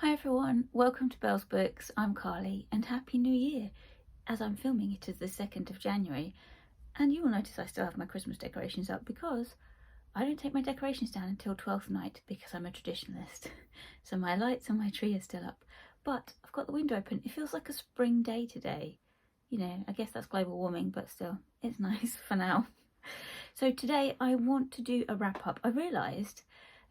Hi everyone, welcome to Belle's Books. I'm Carly and Happy New Year. As I'm filming, it is the 2nd of January, and you will notice I still have my Christmas decorations up because I don't take my decorations down until 12th night because I'm a traditionalist. So my lights on my tree are still up, but I've got the window open. It feels like a spring day today. You know, I guess that's global warming, but still, it's nice for now. So today I want to do a wrap up. I realised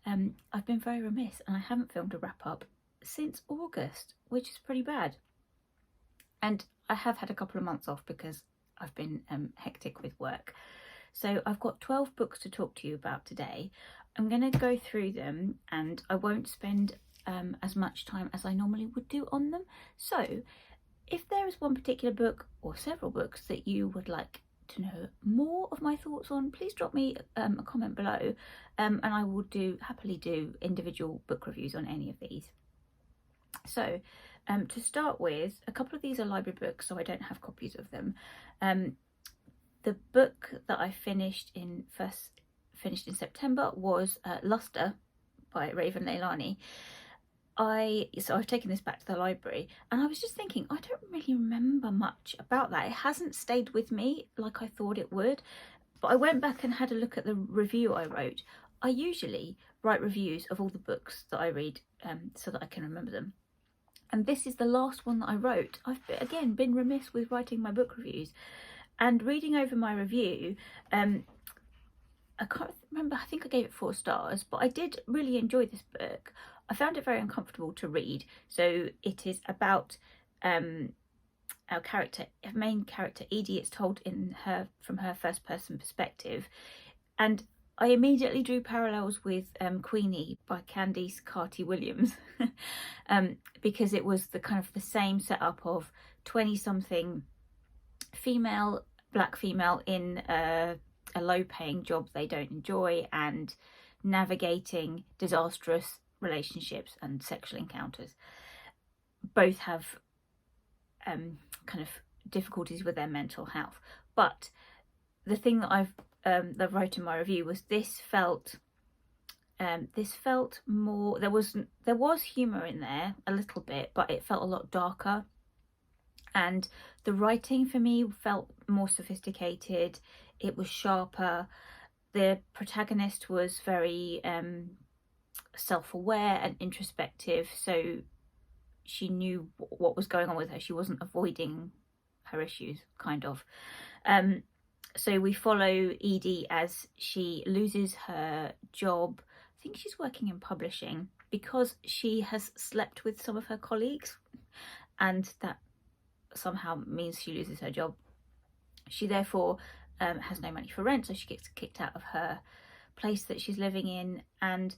I've been very remiss and I haven't filmed a wrap up since August, which is pretty bad. And I have had a couple of months off because I've been hectic with work. So I've got 12 books to talk to you about today. I'm going to go through them and I won't spend as much time as I normally would do on them. So if there is one particular book or several books that you would like to know more of my thoughts on, please drop me a comment below, and I will happily do individual book reviews on any of these. So to start with, a couple of these are library books, so I don't have copies of them. The book that I finished in September was Luster by Raven Leilani. So I've taken this back to the library and I was just thinking, I don't really remember much about that. It hasn't stayed with me like I thought it would, but I went back and had a look at the review I wrote. I usually write reviews of all the books that I read so that I can remember them. And this is the last one that I wrote. I've, again, been remiss with writing my book reviews. And reading over my review, I can't remember, I think I gave it 4 stars, but I did really enjoy this book. I found it very uncomfortable to read. So it is about our main character, Edie. It's told from her first person perspective. And I immediately drew parallels with Queenie by Candice Carty-Williams because it was the same setup of 20-something black female in a low-paying job they don't enjoy and navigating disastrous relationships and sexual encounters. Both have difficulties with their mental health, but the thing that I wrote in my review was this felt more, there was humour in there a little bit, but it felt a lot darker, and the writing for me felt more sophisticated. It was sharper. The protagonist was very self-aware and introspective, so she knew what was going on with her. She wasn't avoiding her issues, kind of. So we follow Edie as she loses her job. I think she's working in publishing because she has slept with some of her colleagues, and that somehow means she loses her job. She therefore has no money for rent, so she gets kicked out of her place that she's living in and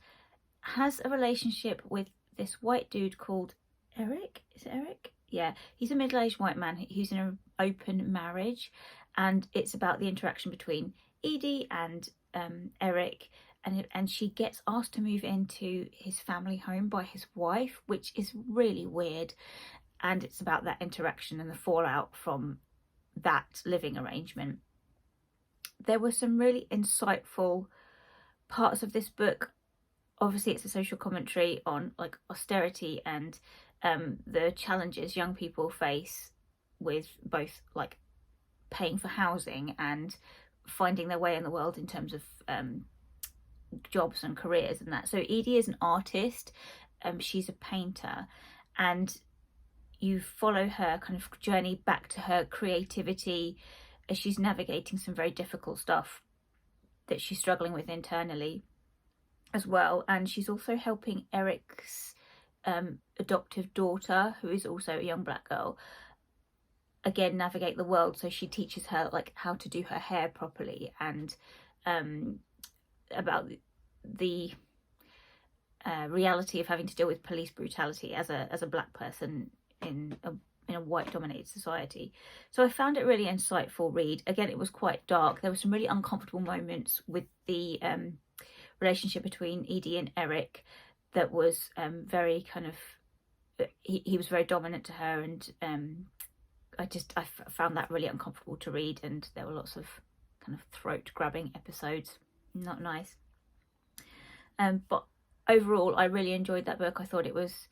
has a relationship with this white dude called Eric. Is it Eric? Yeah, he's a middle-aged white man who's in an open marriage, and it's about the interaction between Edie and Eric, and she gets asked to move into his family home by his wife, which is really weird, and it's about that interaction and the fallout from that living arrangement. There were some really insightful parts of this book. Obviously it's a social commentary on austerity and the challenges young people face with both paying for housing and finding their way in the world in terms of jobs and careers and that. So Edie is an artist, she's a painter, and you follow her journey back to her creativity as she's navigating some very difficult stuff that she's struggling with internally as well. And she's also helping Eric's adoptive daughter, who is also a young black girl, again navigate the world. So she teaches her how to do her hair properly, and about the reality of having to deal with police brutality as a black person in a white dominated society. So I found it really insightful read. Again, it was quite dark. There were some really uncomfortable moments with the relationship between Edie and Eric that was very he was very dominant to her, and I found that really uncomfortable to read, and there were lots of throat grabbing episodes. Not nice. But overall I really enjoyed that book. I thought it was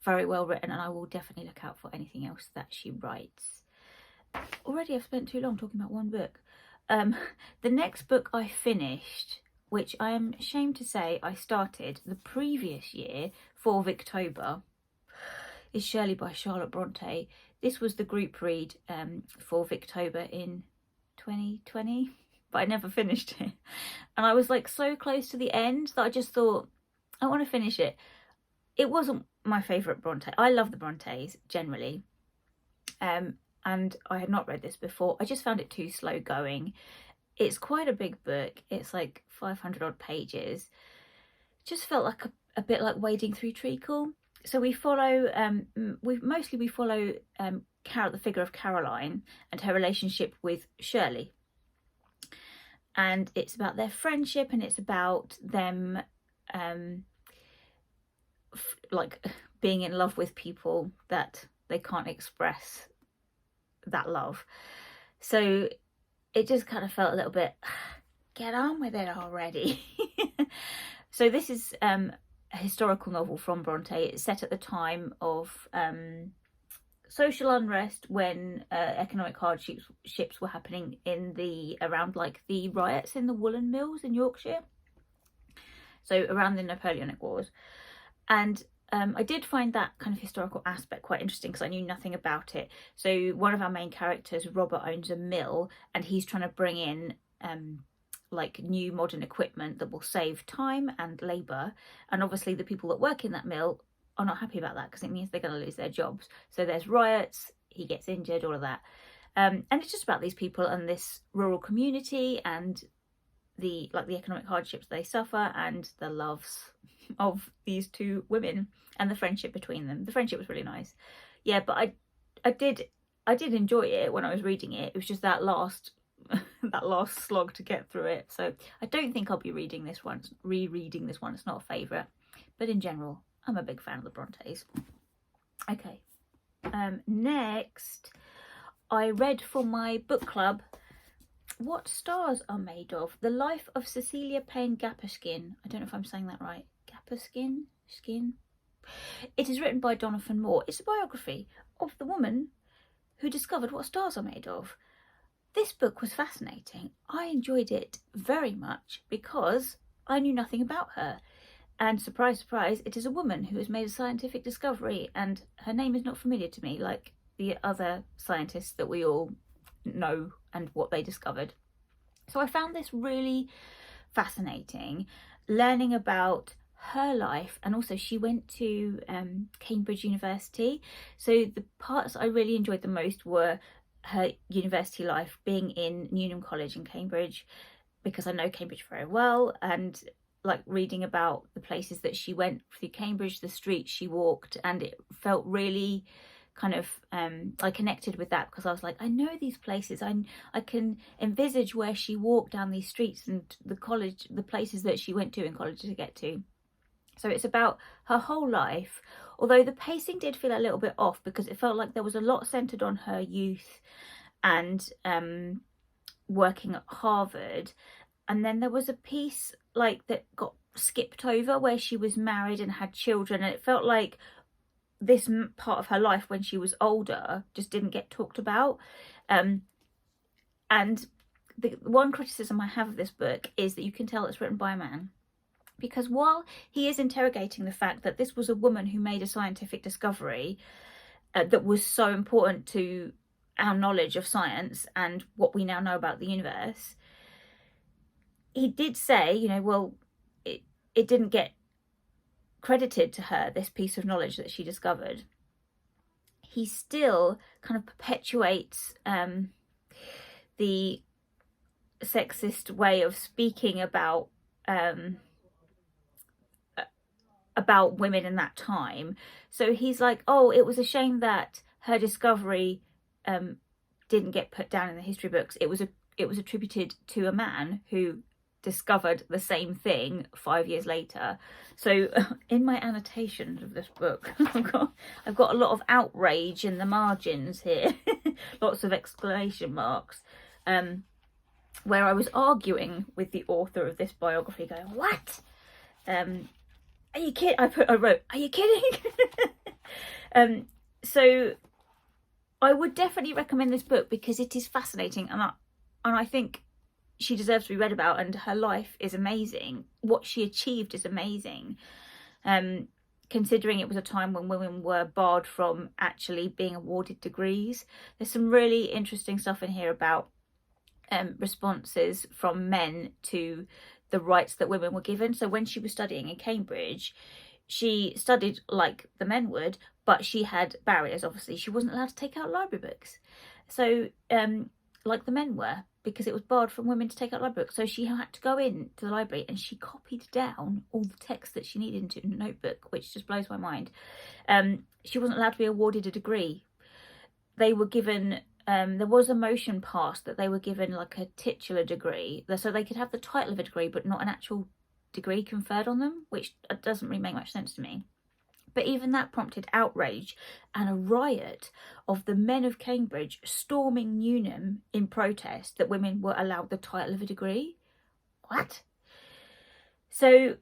very well written, and I will definitely look out for anything else that she writes. Already I've spent too long talking about one book. The next book I finished, which I am ashamed to say I started the previous year for Victober, is Shirley by Charlotte Bronte. This was the group read for Victober in 2020, but I never finished it. And I was like so close to the end that I just thought, I want to finish it. It wasn't my favourite Bronte. I love the Brontes generally. And I had not read this before. I just found it too slow going. It's quite a big book. It's like 500 odd pages. Just felt like a bit like wading through treacle. So we follow, we follow the figure of Caroline and her relationship with Shirley. And it's about their friendship, and it's about them like being in love with people that they can't express that love. So it just kind of felt a little bit, get on with it already. So this is a historical novel from Bronte. It's set at the time of social unrest, when economic hardships were happening around like the riots in the woolen mills in Yorkshire. So around the Napoleonic Wars. And I did find that kind of historical aspect quite interesting because I knew nothing about it. So one of our main characters, Robert, owns a mill, and he's trying to bring in like new modern equipment that will save time and labour. And obviously the people that work in that mill are not happy about that because it means they're going to lose their jobs. So there's riots, he gets injured, all of that. And it's just about these people and this rural community and the economic hardships they suffer and the loves of these two women and the friendship between them. The friendship was really nice. Yeah, but I did enjoy it when I was reading it. It was just that last slog to get through it. So I don't think I'll be rereading this one. It's not a favourite, but in general, I'm a big fan of the Brontes. Okay, next I read for my book club What Stars Are Made Of? The Life of Cecilia Payne Gaposchkin. I don't know if I'm saying that right. Gaposchkin? It is written by Donovan Moore. It's a biography of the woman who discovered what stars are made of. This book was fascinating. I enjoyed it very much because I knew nothing about her. And surprise, surprise, it is a woman who has made a scientific discovery, and her name is not familiar to me like the other scientists that we all know and what they discovered. So I found this really fascinating, learning about her life. And also she went to Cambridge University. So the parts I really enjoyed the most were her university life, being in Newnham College in Cambridge, because I know Cambridge very well, and like reading about the places that she went through Cambridge, the streets she walked, and it felt really kind of I connected with that because I was like, I know these places, I can envisage where she walked down these streets and the places that she went to in college to get to. So it's about her whole life, although the pacing did feel a little bit off because it felt like there was a lot centred on her youth and working at Harvard. And then there was a piece like that got skipped over where she was married and had children, and it felt like this part of her life when she was older just didn't get talked about. And the one criticism I have of this book is that you can tell it's written by a man, because while he is interrogating the fact that this was a woman who made a scientific discovery that was so important to our knowledge of science and what we now know about the universe, he did say, you know, well, it didn't get credited to her, this piece of knowledge that she discovered. He still kind of perpetuates the sexist way of speaking about women in that time. So he's like, oh, it was a shame that her discovery didn't get put down in the history books. It was attributed to a man who discovered the same thing 5 years later. So in my annotations of this book, I've got a lot of outrage in the margins here, lots of exclamation marks, where I was arguing with the author of this biography, going, what? Are you kidding? I wrote, are you kidding? So I would definitely recommend this book because it is fascinating, and I think she deserves to be read about, and her life is amazing. What she achieved is amazing. Considering it was a time when women were barred from actually being awarded degrees. There's some really interesting stuff in here about responses from men to the rights that women were given. So when she was studying in Cambridge, she studied like the men would, but she had barriers. Obviously, she wasn't allowed to take out library books. So like the men were, because it was barred from women to take out library books. So she had to go in to the library and she copied down all the text that she needed into a notebook, which just blows my mind. She wasn't allowed to be awarded a degree. They were given, there was a motion passed that they were given like a titular degree, so they could have the title of a degree, but not an actual degree conferred on them, which doesn't really make much sense to me. But even that prompted outrage and a riot of the men of Cambridge storming Newnham in protest that women were allowed the title of a degree. What? So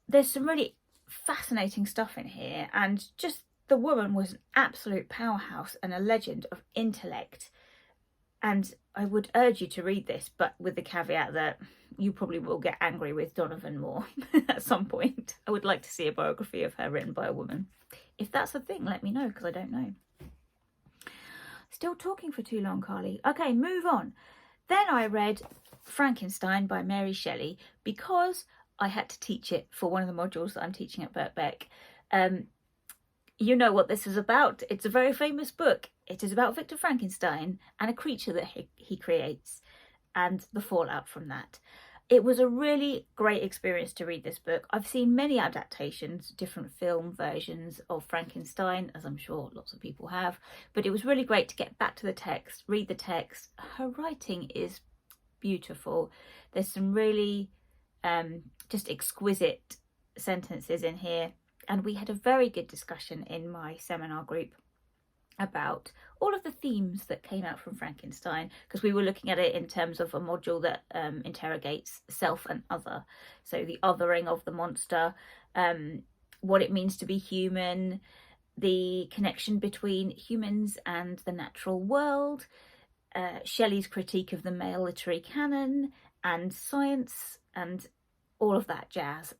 there's some really fascinating stuff in here, and just the woman was an absolute powerhouse and a legend of intellect. And I would urge you to read this, but with the caveat that you probably will get angry with Donovan more at some point. I would like to see a biography of her written by a woman. If that's a thing, let me know, because I don't know. Still talking for too long, Carly. Okay, move on. Then I read Frankenstein by Mary Shelley because I had to teach it for one of the modules that I'm teaching at Birkbeck. You know what this is about. It's a very famous book. It is about Victor Frankenstein and a creature that he creates and the fallout from that. It was a really great experience to read this book. I've seen many adaptations, different film versions of Frankenstein, as I'm sure lots of people have, but it was really great to get back to the text, read the text. Her writing is beautiful. There's some really just exquisite sentences in here. And we had a very good discussion in my seminar group about all of the themes that came out from Frankenstein, because we were looking at it in terms of a module that interrogates self and other. So the othering of the monster, what it means to be human, the connection between humans and the natural world, Shelley's critique of the male literary canon and science and all of that jazz.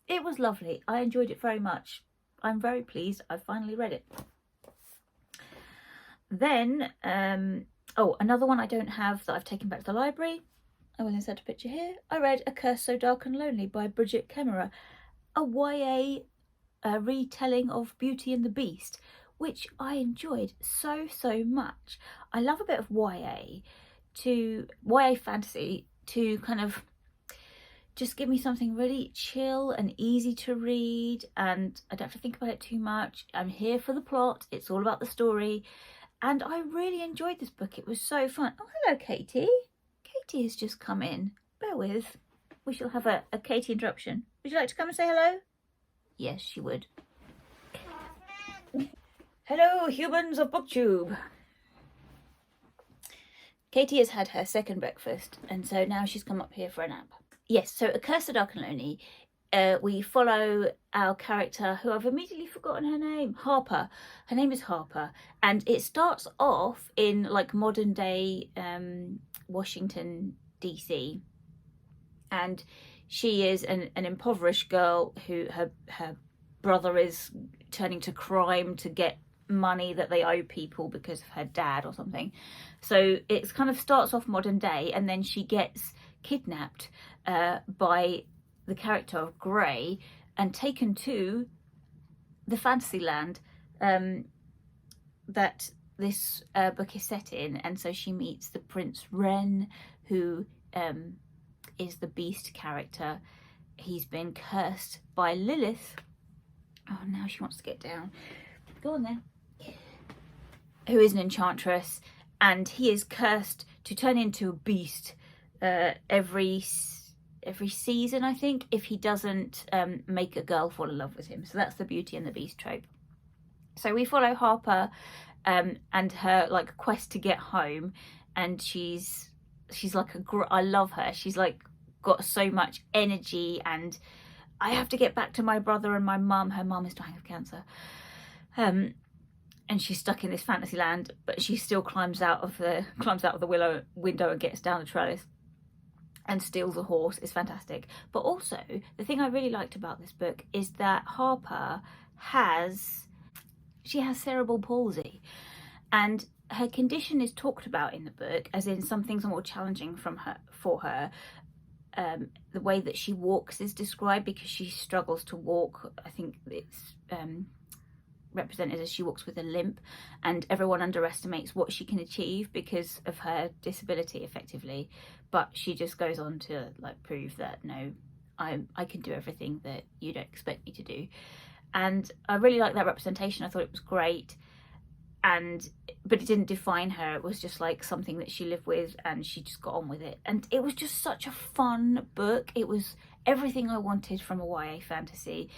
It was lovely. I enjoyed it very much. I'm very pleased I finally read it. Then, another one I don't have that I've taken back to the library. I will insert a picture here. I read A Curse So Dark and Lonely by Brigid Kemmerer, a YA retelling of Beauty and the Beast, which I enjoyed so much. I love a bit of YA fantasy to kind of just give me something really chill and easy to read, and I don't have to think about it too much. I'm here for the plot. It's all about the story. And I really enjoyed this book. It was so fun. Oh, hello, Katie. Katie has just come in. Bear with. We shall have a Katie interruption. Would you like to come and say hello? Yes, she would. Hello, humans of BookTube. Katie has had her second breakfast, and so now she's come up here for a nap. Yes, so A Curse So Dark and Lonely. We follow our character, who I've immediately forgotten her name, Harper. Her name is Harper, and it starts off in like modern day Washington DC, and she is an impoverished girl who her brother is turning to crime to get money that they owe people because of her dad or something. So it kind of starts off modern day, and then she gets kidnapped by the character of Grey and taken to the fantasy land that this book is set in. And so she meets the Prince Wren, who is the beast character. He's been cursed by Lilith. Oh, now she wants to get down. Go on then. Who is an enchantress, and he is cursed to turn into a beast every season, I think, if he doesn't make a girl fall in love with him. So that's the Beauty and the Beast trope. So we follow Harper and her like quest to get home, and she's like I love her. She's like got so much energy, and I have to get back to my brother and my mum. Her mum is dying of cancer. And she's stuck in this fantasy land, but she still climbs out of the willow window and gets down the trellis and steals a horse. Is fantastic. But also, the thing I really liked about this book is that Harper has cerebral palsy, and her condition is talked about in the book, as in some things are more challenging for her. The way that she walks is described, because she struggles to walk. I think it's represented as she walks with a limp, and everyone underestimates what she can achieve because of her disability, effectively. But she just goes on to like prove that no, I can do everything that you don't expect me to do. And I really like that representation. I thought it was great. But it didn't define her. It was just like something that she lived with, and she just got on with it. And it was just such a fun book. It was everything I wanted from a YA fantasy.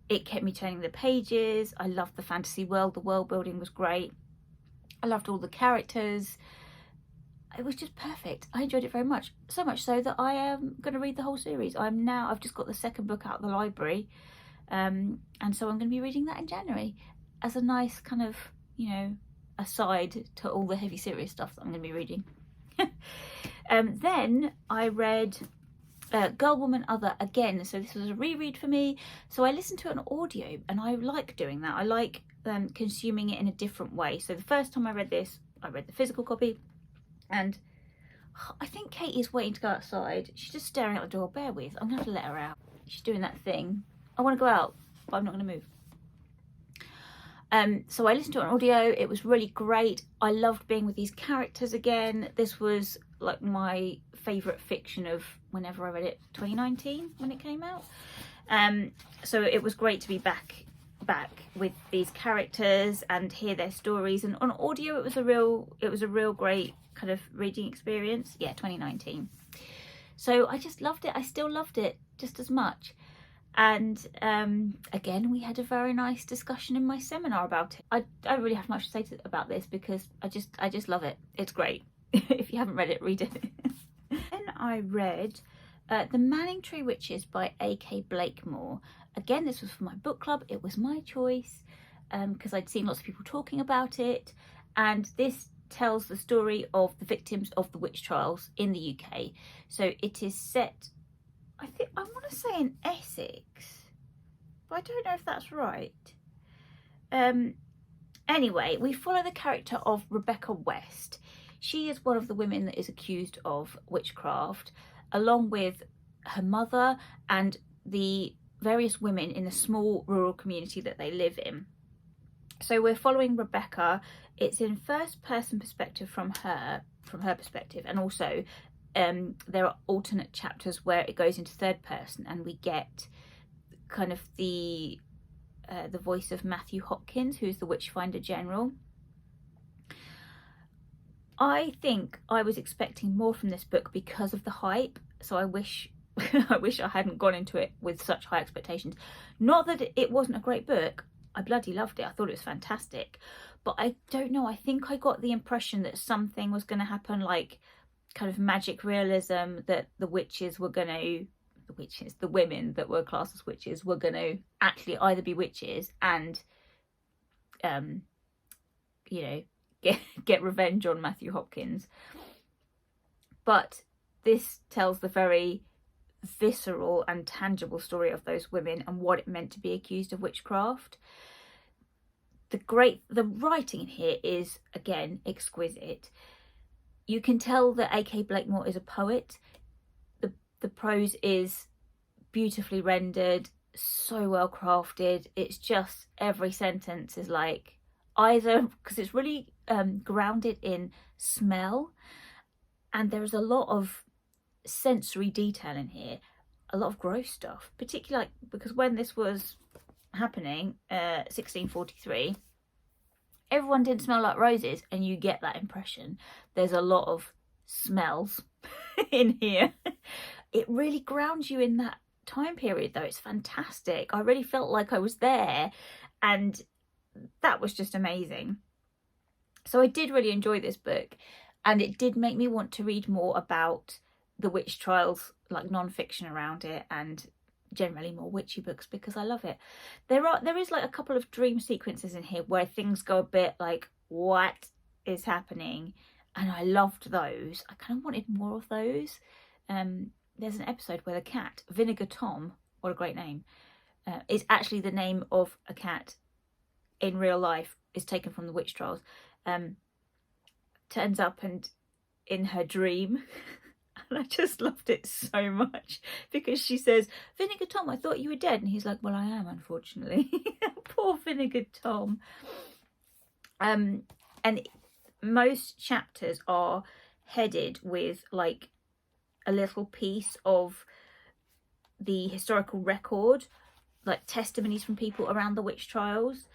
It kept me turning the pages. I loved the fantasy world. The world building was great. I loved all the characters. It was just perfect. I enjoyed it very much. So much so that I am going to read the whole series. I've just got the second book out of the library. And so I'm going to be reading that in January as a nice kind of, aside to all the heavy serious stuff that I'm going to be reading. Then I read Girl, Woman, Other again. So this was a reread for me. So I listened to an audio, and I like doing that. I like consuming it in a different way. So the first time I read this, I read the physical copy, and I think Katie's waiting to go outside. She's just staring at the door. Bear with. I'm going to have to let her out. She's doing that thing. I want to go out, but I'm not going to move. So I listened to an audio. It was really great. I loved being with these characters again. This was like my favourite fiction of whenever I read it, 2019 when it came out. So it was great to be back with these characters and hear their stories. And on audio, it was a real great kind of reading experience. Yeah, 2019. So I just loved it. I still loved it just as much. And again, we had a very nice discussion in my seminar about it. I don't really have much to say about this because I just love it. It's great. If you haven't read it, read it. Then I read The Manningtree Witches by A.K. Blakemore. Again, this was for my book club. It was my choice because I'd seen lots of people talking about it. And this tells the story of the victims of the witch trials in the UK. So it is set, I want to say, in Essex, but I don't know if that's right. Anyway, we follow the character of Rebecca West. She is one of the women that is accused of witchcraft, along with her mother and the various women in the small rural community that they live in. So we're following Rebecca. It's in first person perspective from her perspective, and also there are alternate chapters where it goes into third person, and we get kind of the voice of Matthew Hopkins, who's the Witchfinder General. I think I was expecting more from this book because of the hype, so I wish I hadn't gone into it with such high expectations. Not that it wasn't a great book. I bloody loved it. I thought it was fantastic. But I don't know, I think I got the impression that something was going to happen, like kind of magic realism, that the women that were classed as witches were going to actually either be witches and get revenge on Matthew Hopkins. But this tells the very visceral and tangible story of those women and what it meant to be accused of witchcraft. The writing in here is, again, exquisite. You can tell that A.K. Blakemore is a poet. The prose is beautifully rendered, so well crafted. It's just every sentence is like, either because it's really grounded in smell, and there's a lot of sensory detail in here, a lot of gross stuff, particularly because when this was happening, 1643, everyone didn't smell like roses, and you get that impression. There's a lot of smells in here. It really grounds you in that time period, though. It's fantastic. I really felt like I was there, and that was just amazing. So I did really enjoy this book, and it did make me want to read more about the witch trials, like non-fiction around it, and generally more witchy books because I love it. There is like a couple of dream sequences in here where things go a bit like, what is happening? And I loved those. I kind of wanted more of those. There's an episode where the cat, Vinegar Tom, what a great name, is actually the name of a cat in real life, is taken from the witch trials, turns up and in her dream. And I just loved it so much because she says, Vinegar Tom, I thought you were dead. And he's like, well, I am, unfortunately. Poor Vinegar Tom. And most chapters are headed with like a little piece of the historical record, like testimonies from people around the witch trials.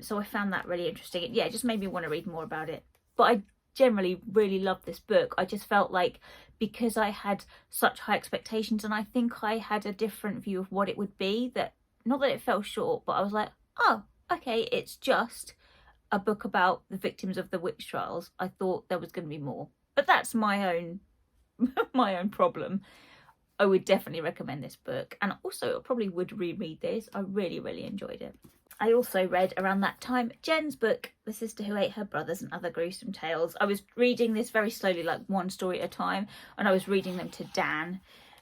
So I found that really interesting. Yeah, it just made me want to read more about it. But I generally really loved this book. I just felt like because I had such high expectations and I think I had a different view of what it would be, that not that it fell short, but I was like, oh, okay, it's just a book about the victims of the witch trials. I thought there was going to be more, but that's my own problem. I would definitely recommend this book, and also I probably would reread this. I really enjoyed it. I also read around that time Jen's book, The Sister Who Ate Her Brothers and Other Gruesome Tales. I was reading this very slowly, like one story at a time, and I was reading them to Dan.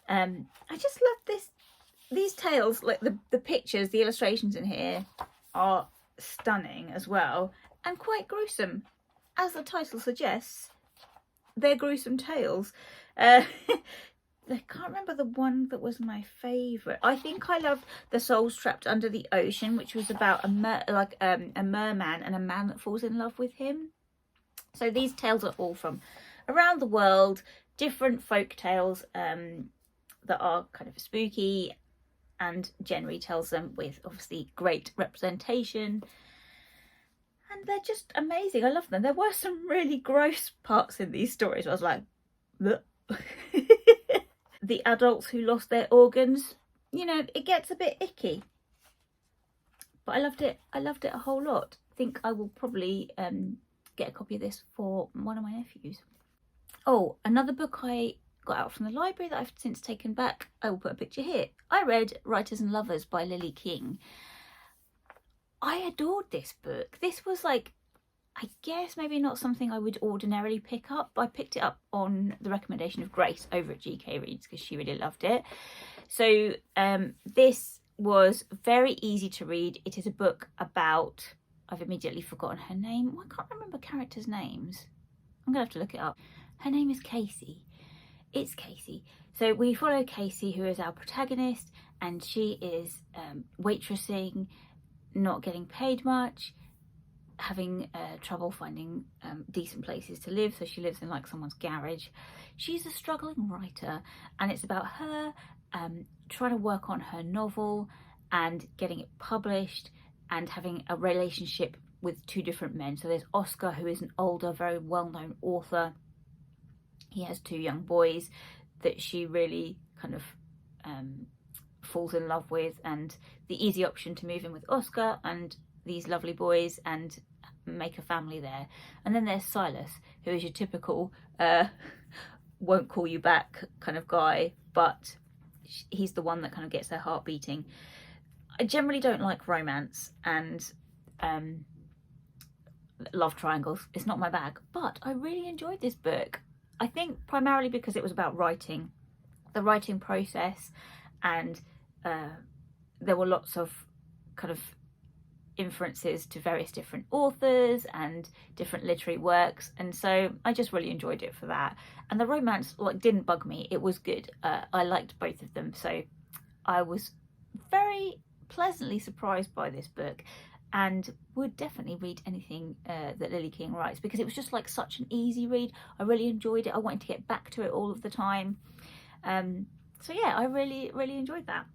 I just love these tales, like the pictures, the illustrations in here are stunning as well, and quite gruesome. As the title suggests, they're gruesome tales. I can't remember the one that was my favourite. I think I loved The Souls Trapped Under the Ocean, which was about a merman and a man that falls in love with him. So these tales are all from around the world, different folk tales that are kind of spooky, and Jen retells them with obviously great representation. And they're just amazing. I love them. There were some really gross parts in these stories. I was like, the adults who lost their organs, you know, it gets a bit icky. But I loved it. I loved it a whole lot. I think I will probably get a copy of this for one of my nephews. Oh, another book I got out from the library that I've since taken back. I will put a picture here. I read Writers and Lovers by Lily King. I adored this book. This was like, I guess maybe not something I would ordinarily pick up. I picked it up on the recommendation of Grace over at GK Reads because she really loved it. So this was very easy to read. It is a book about, I've immediately forgotten her name. I can't remember characters' names. I'm going to have to look it up. Her name is Casey. It's Casey. So we follow Casey, who is our protagonist, and she is waitressing, not getting paid much, having trouble finding decent places to live, so she lives in like someone's garage. She's a struggling writer, and it's about her trying to work on her novel and getting it published and having a relationship with two different men. So there's Oscar, who is an older, very well-known author. He has two young boys that she really kind of falls in love with, and the easy option to move in with Oscar and these lovely boys and make a family there. And then there's Silas, who is your typical won't call you back kind of guy, but he's the one that kind of gets her heart beating. I generally don't like romance and love triangles. It's not my bag, but I really enjoyed this book. I think primarily because it was about writing, the writing process, and there were lots of kind of inferences to various different authors and different literary works, and so I just really enjoyed it for that. And the romance like didn't bug me. It was good. I liked both of them, so I was very pleasantly surprised by this book, and would definitely read anything that Lily King writes, because it was just like such an easy read. I really enjoyed it. I wanted to get back to it all of the time. So yeah, I really enjoyed that.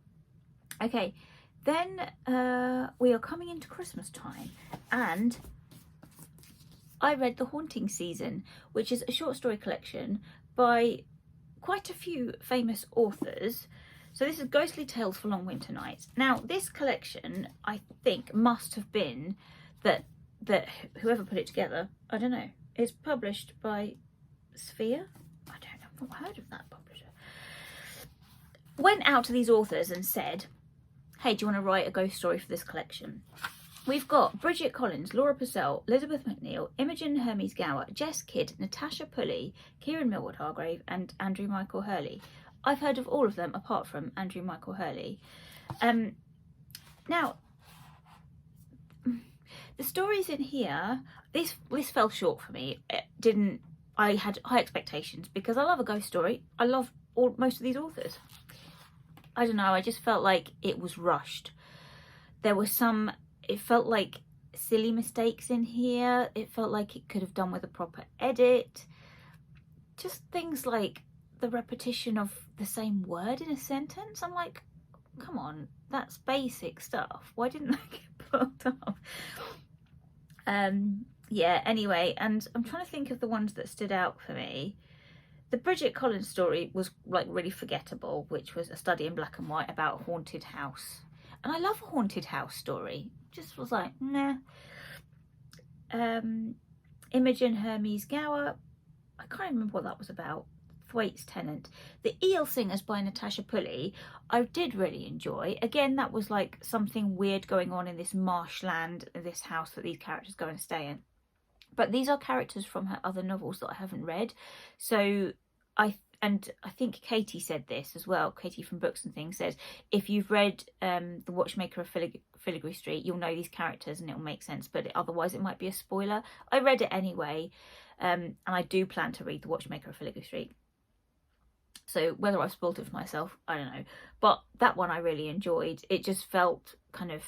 Okay, then we are coming into Christmas time, and I read The Haunting Season, which is a short story collection by quite a few famous authors. So this is Ghostly Tales for Long Winter Nights. Now, this collection, I think, must have been that whoever put it together, I don't know, it's published by Sphere? I don't know, I've not heard of that publisher. went out to these authors and said, hey, do you want to write a ghost story for this collection? We've got Bridget Collins, Laura Purcell, Elizabeth McNeil, Imogen Hermes Gower, Jess Kidd, Natasha Pulley, Kieran Millward Hargrave and Andrew Michael Hurley. I've heard of all of them apart from Andrew Michael Hurley. Now, the stories in here, this fell short for me. I had high expectations because I love a ghost story. I love most of these authors. I don't know, I just felt like it was rushed. There were some, it felt like silly mistakes in here. It felt like it could have done with a proper edit. Just things like the repetition of the same word in a sentence. I'm like, come on, that's basic stuff. Why didn't that get pulled off? Yeah, anyway, and I'm trying to think of the ones that stood out for me. The Bridget Collins story was like really forgettable, which was a study in black and white about a haunted house. And I love a haunted house story. Just was like, nah. Imogen Hermes Gower, I can't remember what that was about. Thwaites Tennant. The Eel Singers by Natasha Pulley, I did really enjoy. Again, that was like something weird going on in this marshland, this house that these characters go and stay in. But these are characters from her other novels that I haven't read. So I think Katie said this as well. Katie from Books and Things says, if you've read The Watchmaker of Filigree Street, you'll know these characters and it'll make sense. But otherwise it might be a spoiler. I read it anyway. And I do plan to read The Watchmaker of Filigree Street. So whether I've spoiled it for myself, I don't know. But that one I really enjoyed. It just felt kind of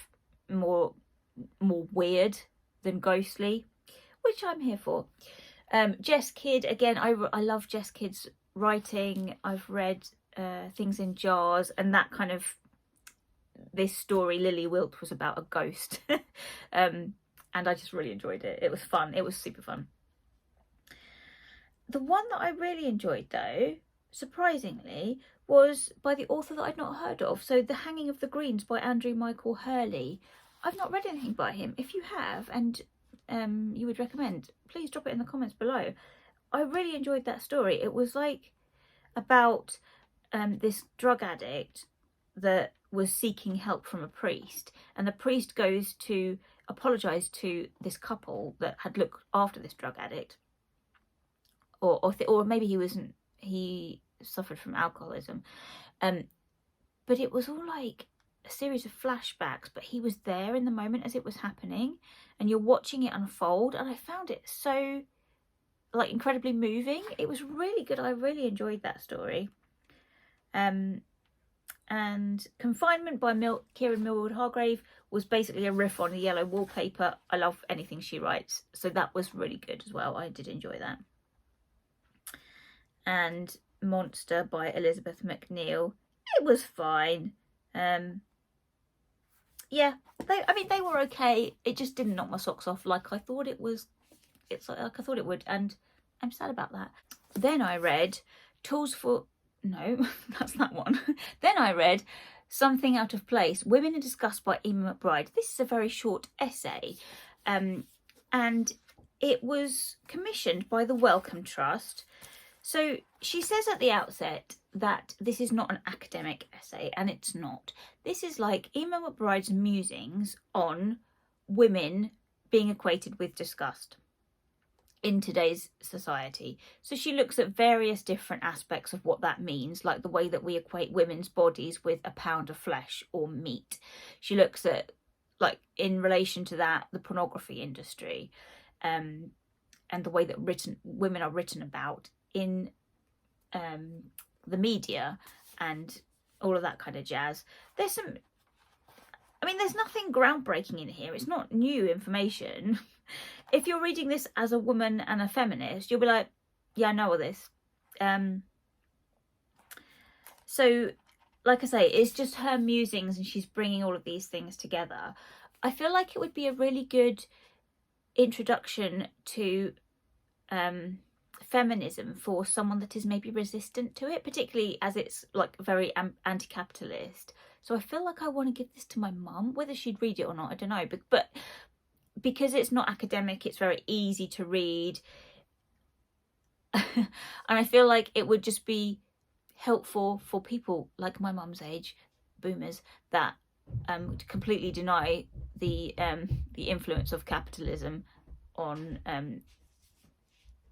more weird than ghostly, which I'm here for. Jess Kidd, again, I love Jess Kidd's writing. I've read Things in Jars, and that kind of, this story, Lily Wilt, was about a ghost. And I just really enjoyed it. It was fun. It was super fun. The one that I really enjoyed, though, surprisingly, was by the author that I'd not heard of. So The Hanging of the Greens by Andrew Michael Hurley. I've not read anything by him. If you have, and you would recommend, please drop it in the comments below. I really enjoyed that story. It was like about this drug addict that was seeking help from a priest, and the priest goes to apologise to this couple that had looked after this drug addict, or maybe he suffered from alcoholism, but it was all like a series of flashbacks, but he was there in the moment as it was happening, and you're watching it unfold, and I found it so like incredibly moving. It was really good. I really enjoyed that story. And Confinement by Kieran Millward Hargrave was basically a riff on the yellow wallpaper. I love anything she writes, so that was really good as well. I did enjoy that. And Monster by Elizabeth McNeil, it was fine. Yeah, they were okay. It just didn't knock my socks off like I thought it was. It's like I thought it would, and I'm sad about that. Then I read no, that's that one. Then I read Something Out of Place, Women in Disgust by Eimear McBride. This is a very short essay, and it was commissioned by the Wellcome Trust. So she says at the outset that this is not an academic essay, and it's not. This is like Eimear McBride's musings on women being equated with disgust in today's society. So she looks at various different aspects of what that means, like the way that we equate women's bodies with a pound of flesh or meat. She looks at, like, in relation to that, the pornography industry, and the way that women are written about in the media and all of that kind of jazz. There's nothing groundbreaking in here. It's not new information. If you're reading this as a woman and a feminist, you'll be like, yeah, I know all this. So, like I say, it's just her musings, and she's bringing all of these things together. I feel like it would be a really good introduction to feminism for someone that is maybe resistant to it, particularly as it's like very anti-capitalist. So I feel like I want to give this to my mum. Whether she'd read it or not, I don't know, but because it's not academic, it's very easy to read. And I feel like it would just be helpful for people like my mum's age, boomers, that completely deny the influence of capitalism on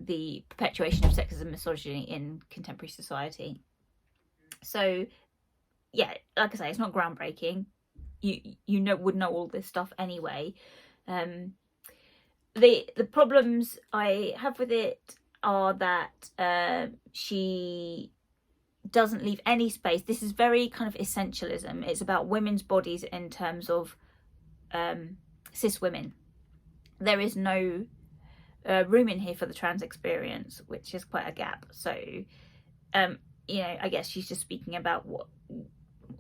the perpetuation of sexism and misogyny in contemporary society. So yeah, like I say, it's not groundbreaking. You would know all this stuff anyway. The problems I have with it are that she doesn't leave any space. This is very kind of essentialism. It's about women's bodies in terms of cis women. There is no room in here for the trans experience, which is quite a gap. So you know, I guess she's just speaking about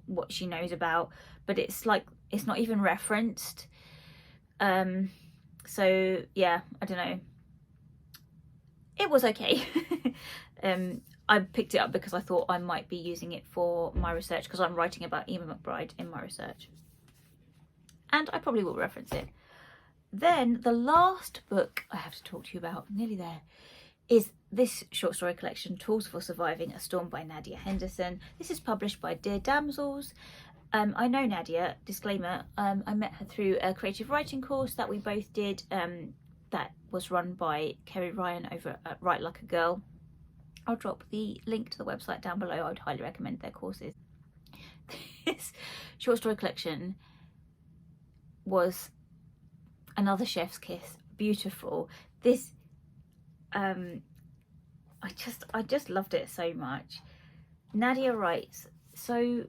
what she knows about, but it's like it's not even referenced. So yeah, I don't know. It was okay. I picked it up because I thought I might be using it for my research, because I'm writing about Eimear McBride in my research, and I probably will reference it. Then the last book I have to talk to you about, nearly there, is this short story collection, Tools for Surviving a Storm by Nadia Henderson. This is published by Dear Damsels. I know Nadia, disclaimer, I met her through a creative writing course that we both did, that was run by Kerry Ryan over at Write Like a Girl. I'll drop the link to the website down below. I would highly recommend their courses. This short story collection was another chef's kiss. Beautiful. This I just loved it so much. Nadia writes so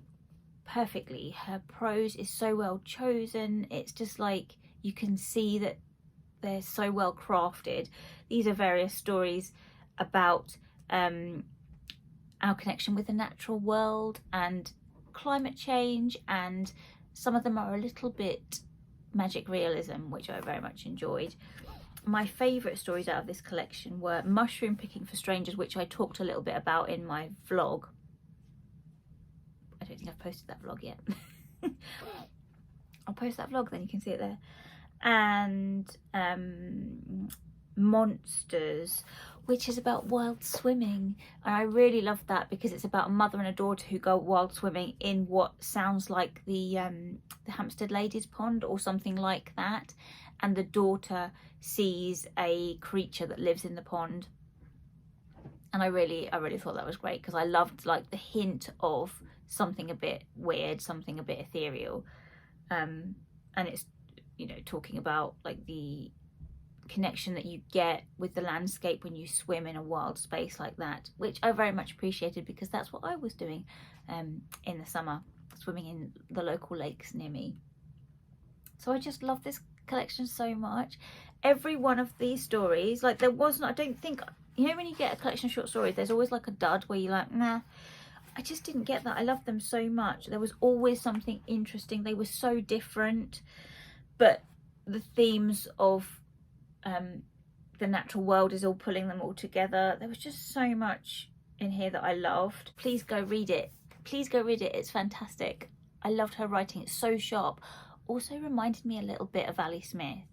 perfectly. Her prose is so well chosen. It's just like you can see that they're so well crafted. These are various stories about our connection with the natural world and climate change, and some of them are a little bit magic realism, which I very much enjoyed. My favourite stories out of this collection were Mushroom Picking for Strangers, which I talked a little bit about in my vlog. I don't think I've posted that vlog yet. I'll post that vlog, then you can see it there. And Monsters, which is about wild swimming, and I really love that because it's about a mother and a daughter who go wild swimming in what sounds like the Hampstead Ladies Pond or something like that, and the daughter sees a creature that lives in the pond, and I really thought that was great because I loved like the hint of something a bit weird, something a bit ethereal, and it's, you know, talking about like the connection that you get with the landscape when you swim in a wild space like that, which I very much appreciated because that's what I was doing in the summer, swimming in the local lakes near me. So I just love this collection so much. Every one of these stories, like there wasn't, I don't think, you know, when you get a collection of short stories, there's always like a dud where you're like, nah. I just didn't get that. I loved them so much. There was always something interesting. They were so different, but the themes of the natural world is all pulling them all together. There was just so much in here that I loved. Please go read it. Please go read it. It's fantastic. I loved her writing. It's so sharp. Also reminded me a little bit of Ali Smith.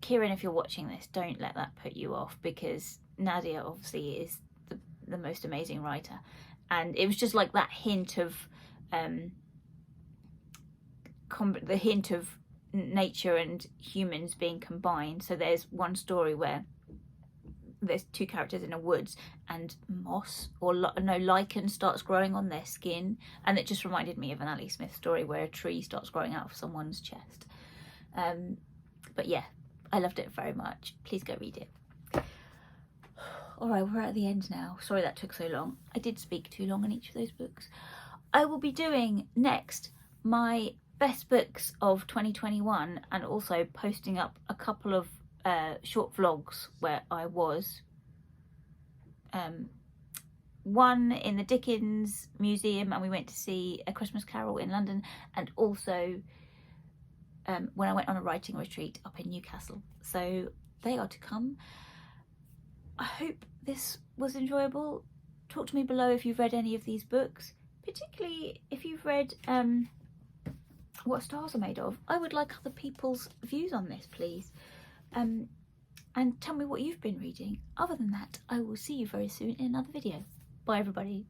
Kieran, if you're watching this, don't let that put you off, because Nadia obviously is the most amazing writer, and it was just like that hint of the hint of nature and humans being combined. So there's one story where there's two characters in a woods and moss or lichen starts growing on their skin, and it just reminded me of an Ali Smith story where a tree starts growing out of someone's chest. But yeah, I loved it very much. Please go read it. All right, we're at the end now. Sorry that took so long. I did speak too long on each of those books. I will be doing next my best books of 2021 and also posting up a couple of short vlogs where I was. One in the Dickens Museum, and we went to see A Christmas Carol in London, and also when I went on a writing retreat up in Newcastle. So they are to come. I hope this was enjoyable. Talk to me below if you've read any of these books, particularly if you've read What Stars Are Made Of. I would like other people's views on this, please. And tell me what you've been reading. Other than that, I will see you very soon in another video. Bye, everybody.